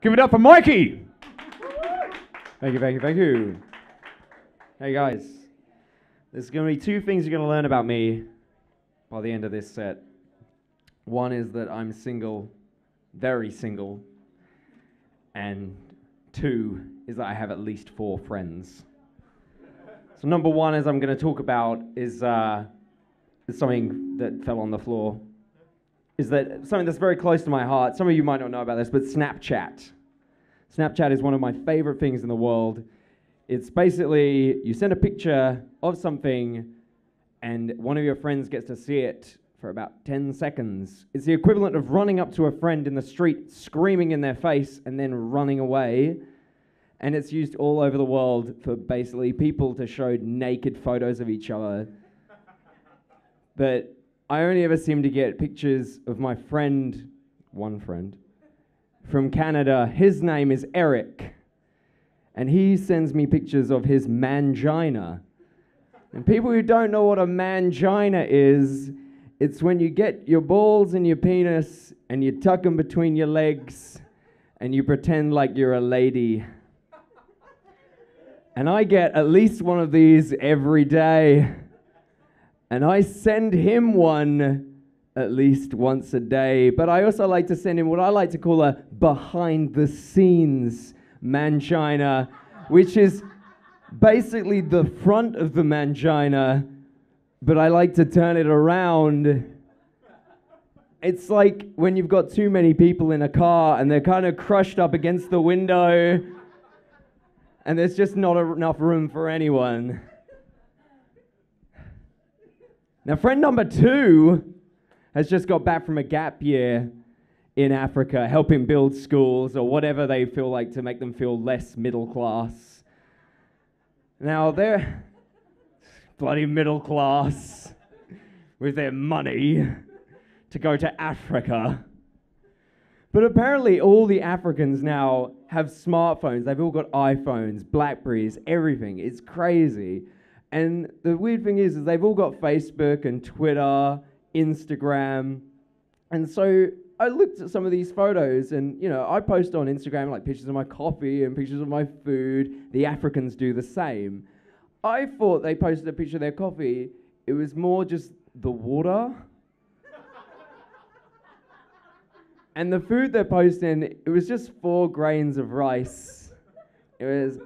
Give it up for Mikey. Thank you, thank you, thank you. Hey guys, there's going to be two things you're going to learn about me by the end of this set. One is that I'm single, very single, and two is that I have at least 4 friends. So number one, as I'm going to talk about, is something that fell on the floor. Is that something that's very close to my heart. Some of you might not know about this, but Snapchat. Snapchat is one of my favorite things in the world. It's basically, you send a picture of something and one of your friends gets to see it for about 10 seconds. It's the equivalent of running up to a friend in the street, screaming in their face, and then running away. And it's used all over the world for basically people to show naked photos of each other. But I only ever seem to get pictures of my friend, one friend, from Canada. His name is Eric. And he sends me pictures of his mangina. And people who don't know what a mangina is, it's when you get your balls and your penis and you tuck them between your legs and you pretend like you're a lady. And I get at least one of these every day. And I send him one at least once a day. But I also like to send him what I like to call a behind-the-scenes mangina, which is basically the front of the mangina, but I like to turn it around. It's like when you've got too many people in a car and they're kind of crushed up against the window and there's just not enough room for anyone. Now, friend number 2 has just got back from a gap year in Africa, helping build schools or whatever they feel like to make them feel less middle class. Now, they're bloody middle class with their money to go to Africa. But apparently all the Africans now have smartphones. They've all got iPhones, Blackberries, everything. It's crazy. And the weird thing is they've all got Facebook and Twitter, Instagram. And so I looked at some of these photos and, you know, I post on Instagram like pictures of my coffee and pictures of my food. The Africans do the same. I thought they posted a picture of their coffee. It was more just the water. And the food they're posting, it was just 4 grains of rice. It was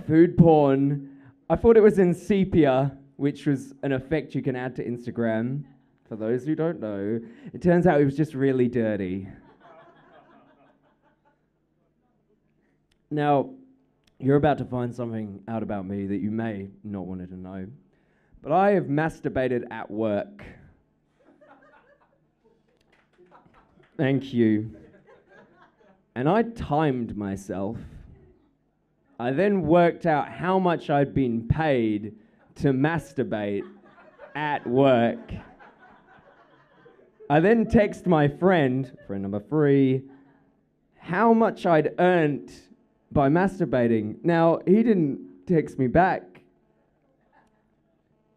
#food porn. I thought it was in sepia, which was an effect you can add to Instagram. For those who don't know, it turns out it was just really dirty. Now, you're about to find something out about me that you may not want to know, but I have masturbated at work. Thank you. And I timed myself. I then worked out how much I'd been paid to masturbate at work. I then text my friend number 3, how much I'd earned by masturbating. Now, he didn't text me back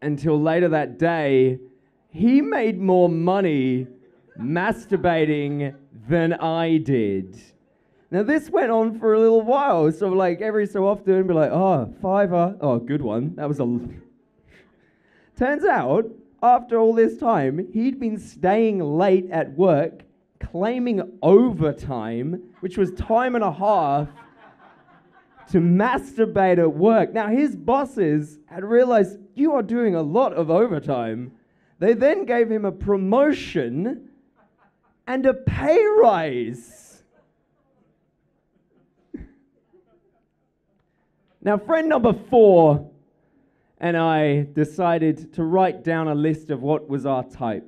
until later that day. He made more money masturbating than I did. Now, this went on for a little while, so like every so often, be like, oh, $5, oh, good one. That was a... Turns out, after all this time, he'd been staying late at work, claiming overtime, which was time and a half, to masturbate at work. Now, his bosses had realized, you are doing a lot of overtime. They then gave him a promotion and a pay rise. Now, friend number 4 and I decided to write down a list of what was our type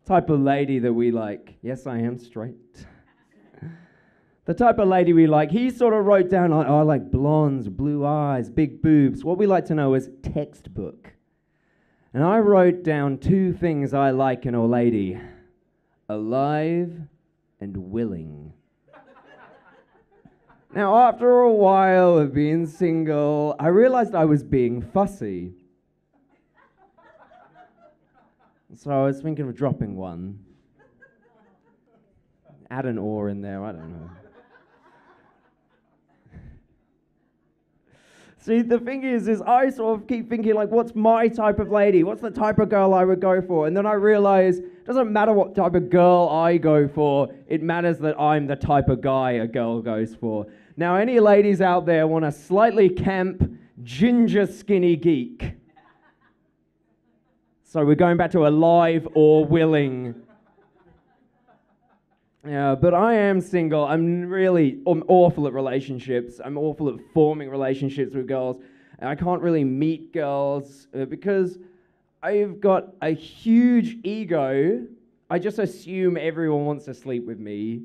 of lady that we like. Yes, I am straight. The type of lady we like. He sort of wrote down, oh, I like blondes, blue eyes, big boobs. What we like to know is textbook. And I wrote down 2 things I like in a lady: alive and willing. Now, after a while of being single, I realized I was being fussy. So I was thinking of dropping one. Add an or in there, I don't know. See, the thing is I sort of keep thinking, like, what's my type of lady? What's the type of girl I would go for? And then I realize it doesn't matter what type of girl I go for. It matters that I'm the type of guy a girl goes for. Now, any ladies out there want a slightly camp, ginger skinny geek? So we're going back to alive or willing. Yeah, but I am single. I'm awful at relationships. I'm awful at forming relationships with girls. And I can't really meet girls because I've got a huge ego. I just assume everyone wants to sleep with me.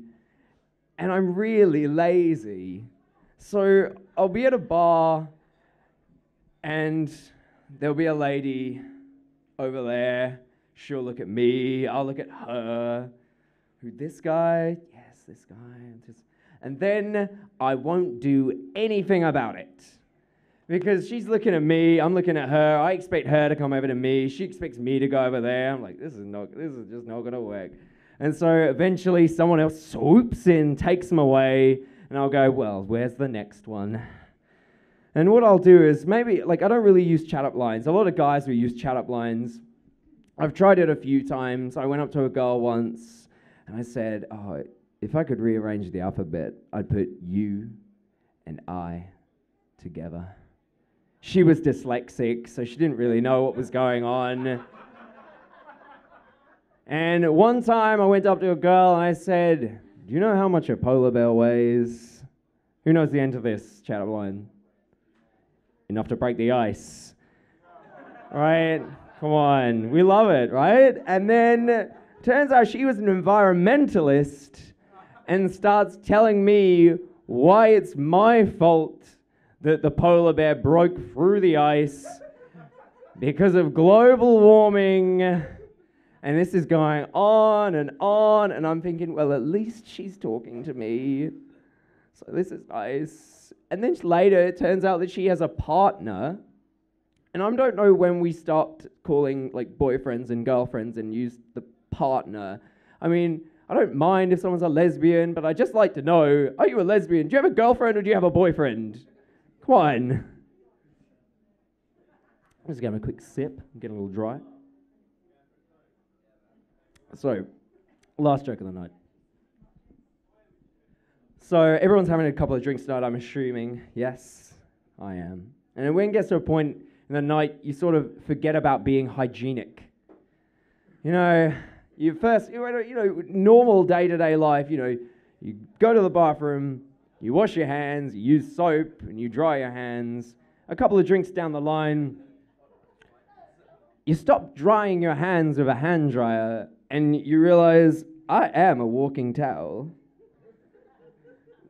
And I'm really lazy. So I'll be at a bar and there'll be a lady over there. She'll look at me. I'll look at her. Who, this guy? Yes, this guy. And then I won't do anything about it. Because she's looking at me, I'm looking at her, I expect her to come over to me, she expects me to go over there. I'm like, this is just not gonna work. And so eventually someone else swoops in, takes them away, and I'll go, well, where's the next one? And what I'll do is maybe, like, I don't really use chat-up lines. A lot of guys will use chat-up lines. I've tried it a few times. I went up to a girl once, and I said, oh, if I could rearrange the alphabet, I'd put you and I together. She was dyslexic, so she didn't really know what was going on. And one time I went up to a girl and I said, do you know how much a polar bear weighs? Who knows the end of this chat-up line? Enough to break the ice. Right? Come on. We love it, right? And then turns out she was an environmentalist and starts telling me why it's my fault that the polar bear broke through the ice because of global warming. And this is going on, and I'm thinking, well, at least she's talking to me. So this is nice. And then later, it turns out that she has a partner. And I don't know when we stopped calling, like, boyfriends and girlfriends and used the partner. I mean, I don't mind if someone's a lesbian, but I just like to know, are you a lesbian? Do you have a girlfriend or do you have a boyfriend? Come on. I'm just getting a quick sip. I'm getting a little dry. So, last joke of the night. So, everyone's having a couple of drinks tonight, I'm assuming. Yes, I am. And when it gets to a point in the night, you sort of forget about being hygienic. You know, normal day-to-day life, you go to the bathroom, you wash your hands, you use soap, and you dry your hands. A couple of drinks down the line, you stop drying your hands with a hand dryer, and you realize, I am a walking towel.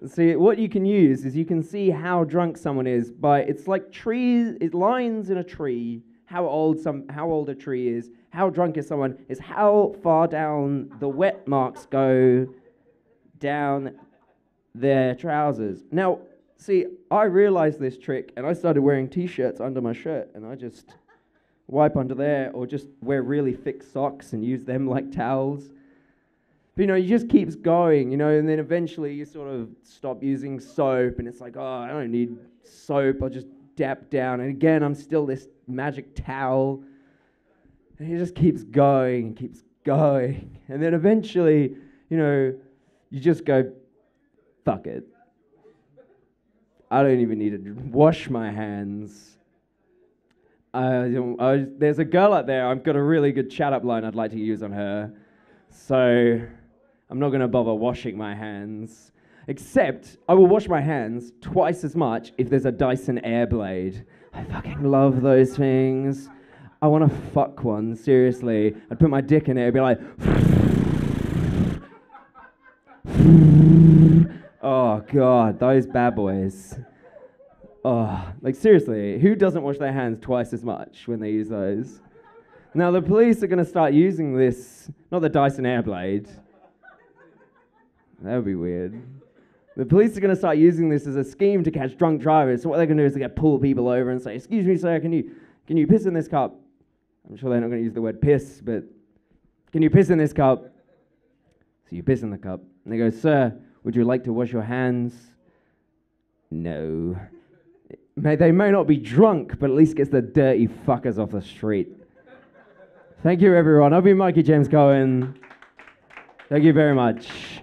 See, what you can use is you can see how drunk someone is by, it's like trees, it lines in a tree, how old a tree is, how drunk is someone, is how far down the wet marks go down their trousers. Now, see, I realized this trick, and I started wearing t-shirts under my shirt, and I just wipe under there, or just wear really thick socks and use them like towels. But, it just keeps going, and then eventually you sort of stop using soap, and it's like, oh, I don't need soap, I'll just dap down, and again, I'm still this magic towel, and it just keeps going, and keeps going, and then eventually, you just go, fuck it. I don't even need to wash my hands. There's a girl out there, I've got a really good chat-up line I'd like to use on her, so I'm not going to bother washing my hands. Except, I will wash my hands twice as much if there's a Dyson Airblade. I fucking love those things. I want to fuck one, seriously. I'd put my dick in it, it'd be like... Oh, God, those bad boys. Oh, like, seriously, who doesn't wash their hands twice as much when they use those? Now, the police are going to start using this, not the Dyson Airblade. That would be weird. The police are going to start using this as a scheme to catch drunk drivers. So what they're going to do is they're going to pull people over and say, excuse me, sir, can you piss in this cup? I'm sure they're not going to use the word piss, but can you piss in this cup? So you piss in the cup. And they go, "Sir, would you like to wash your hands?" No. They may not be drunk, but at least gets the dirty fuckers off the street. Thank you, everyone. I've been Mikey James Cohen. Thank you very much.